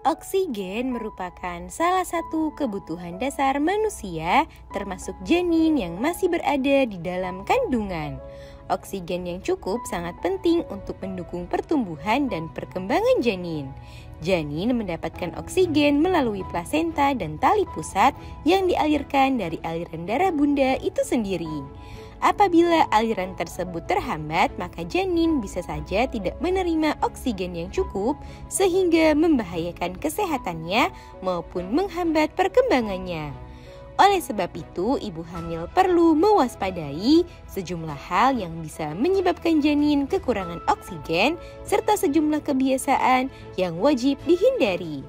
Oksigen merupakan salah satu kebutuhan dasar manusia, termasuk janin yang masih berada di dalam kandungan. Oksigen yang cukup sangat penting untuk mendukung pertumbuhan dan perkembangan janin. Janin mendapatkan oksigen melalui plasenta dan tali pusat yang dialirkan dari aliran darah bunda itu sendiri. Apabila aliran tersebut terhambat, maka janin bisa saja tidak menerima oksigen yang cukup sehingga membahayakan kesehatannya maupun menghambat perkembangannya. Oleh sebab itu, ibu hamil perlu mewaspadai sejumlah hal yang bisa menyebabkan janin kekurangan oksigen serta sejumlah kebiasaan yang wajib dihindari.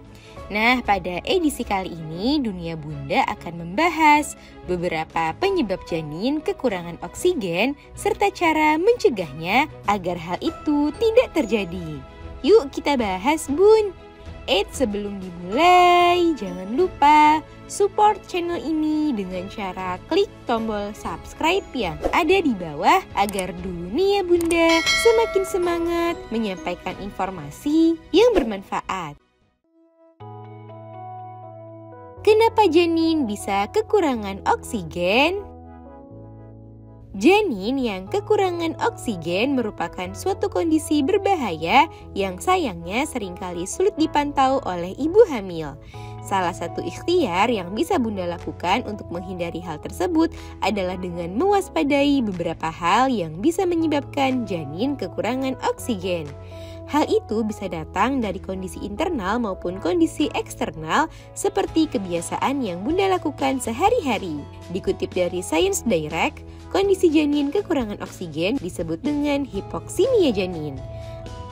Nah, pada edisi kali ini Dunia Bunda akan membahas beberapa penyebab janin kekurangan oksigen serta cara mencegahnya agar hal itu tidak terjadi. Yuk kita bahas, Bun. Sebelum dimulai, jangan lupa support channel ini dengan cara klik tombol subscribe yang ada di bawah agar Dunia Bunda semakin semangat menyampaikan informasi yang bermanfaat. Kenapa janin bisa kekurangan oksigen? Janin yang kekurangan oksigen merupakan suatu kondisi berbahaya yang sayangnya seringkali sulit dipantau oleh ibu hamil. Salah satu ikhtiar yang bisa Bunda lakukan untuk menghindari hal tersebut adalah dengan mewaspadai beberapa hal yang bisa menyebabkan janin kekurangan oksigen. Hal itu bisa datang dari kondisi internal maupun kondisi eksternal seperti kebiasaan yang Bunda lakukan sehari-hari. Dikutip dari Science Direct, kondisi janin kekurangan oksigen disebut dengan hipoksimia janin.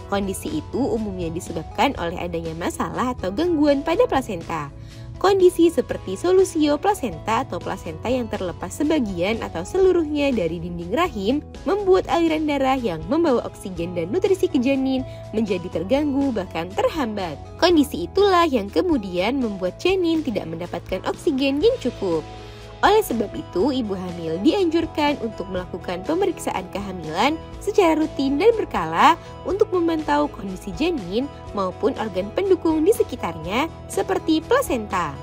Kondisi itu umumnya disebabkan oleh adanya masalah atau gangguan pada plasenta. Kondisi seperti solusio plasenta atau plasenta yang terlepas sebagian atau seluruhnya dari dinding rahim membuat aliran darah yang membawa oksigen dan nutrisi ke janin menjadi terganggu bahkan terhambat. Kondisi itulah yang kemudian membuat janin tidak mendapatkan oksigen yang cukup. Oleh sebab itu, ibu hamil dianjurkan untuk melakukan pemeriksaan kehamilan secara rutin dan berkala untuk memantau kondisi janin maupun organ pendukung di sekitarnya seperti plasenta.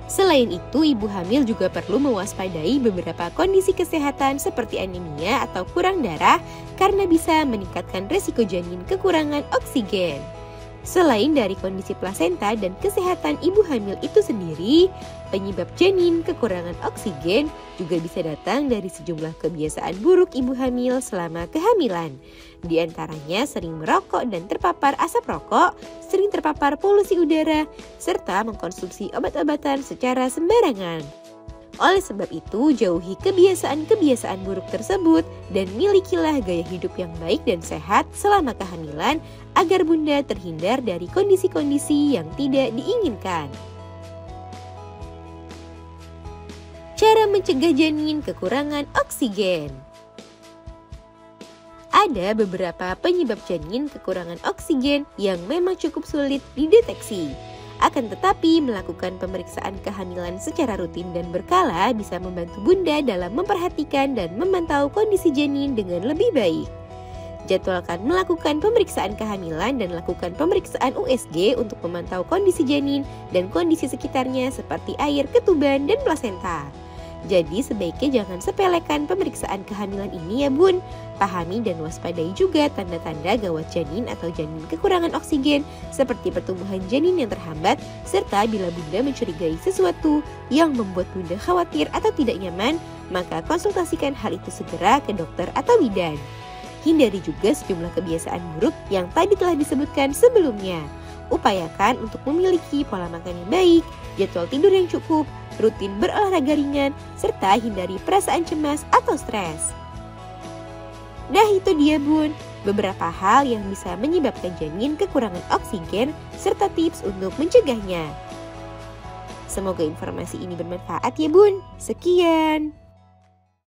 Selain itu, ibu hamil juga perlu mewaspadai beberapa kondisi kesehatan seperti anemia atau kurang darah karena bisa meningkatkan resiko janin kekurangan oksigen. Selain dari kondisi plasenta dan kesehatan ibu hamil itu sendiri, penyebab janin kekurangan oksigen juga bisa datang dari sejumlah kebiasaan buruk ibu hamil selama kehamilan. Di antaranya sering merokok dan terpapar asap rokok, sering terpapar polusi udara, serta mengkonsumsi obat-obatan secara sembarangan. Oleh sebab itu, jauhi kebiasaan-kebiasaan buruk tersebut dan milikilah gaya hidup yang baik dan sehat selama kehamilan agar Bunda terhindar dari kondisi-kondisi yang tidak diinginkan. Cara mencegah janin kekurangan oksigen. Ada beberapa penyebab janin kekurangan oksigen yang memang cukup sulit dideteksi. Akan tetapi, melakukan pemeriksaan kehamilan secara rutin dan berkala bisa membantu Bunda dalam memperhatikan dan memantau kondisi janin dengan lebih baik. Jadwalkan melakukan pemeriksaan kehamilan dan lakukan pemeriksaan USG untuk memantau kondisi janin dan kondisi sekitarnya seperti air, ketuban, dan plasenta. Jadi sebaiknya jangan sepelekan pemeriksaan kehamilan ini ya Bun. Pahami dan waspadai juga tanda-tanda gawat janin atau janin kekurangan oksigen seperti pertumbuhan janin yang terhambat serta bila Bunda mencurigai sesuatu yang membuat Bunda khawatir atau tidak nyaman, maka konsultasikan hal itu segera ke dokter atau bidan. Hindari juga sejumlah kebiasaan buruk yang tadi telah disebutkan sebelumnya. Upayakan untuk memiliki pola makan yang baik, jadwal tidur yang cukup, rutin berolahraga ringan, serta hindari perasaan cemas atau stres. Nah itu dia Bun, beberapa hal yang bisa menyebabkan janin kekurangan oksigen serta tips untuk mencegahnya. Semoga informasi ini bermanfaat ya Bun. Sekian.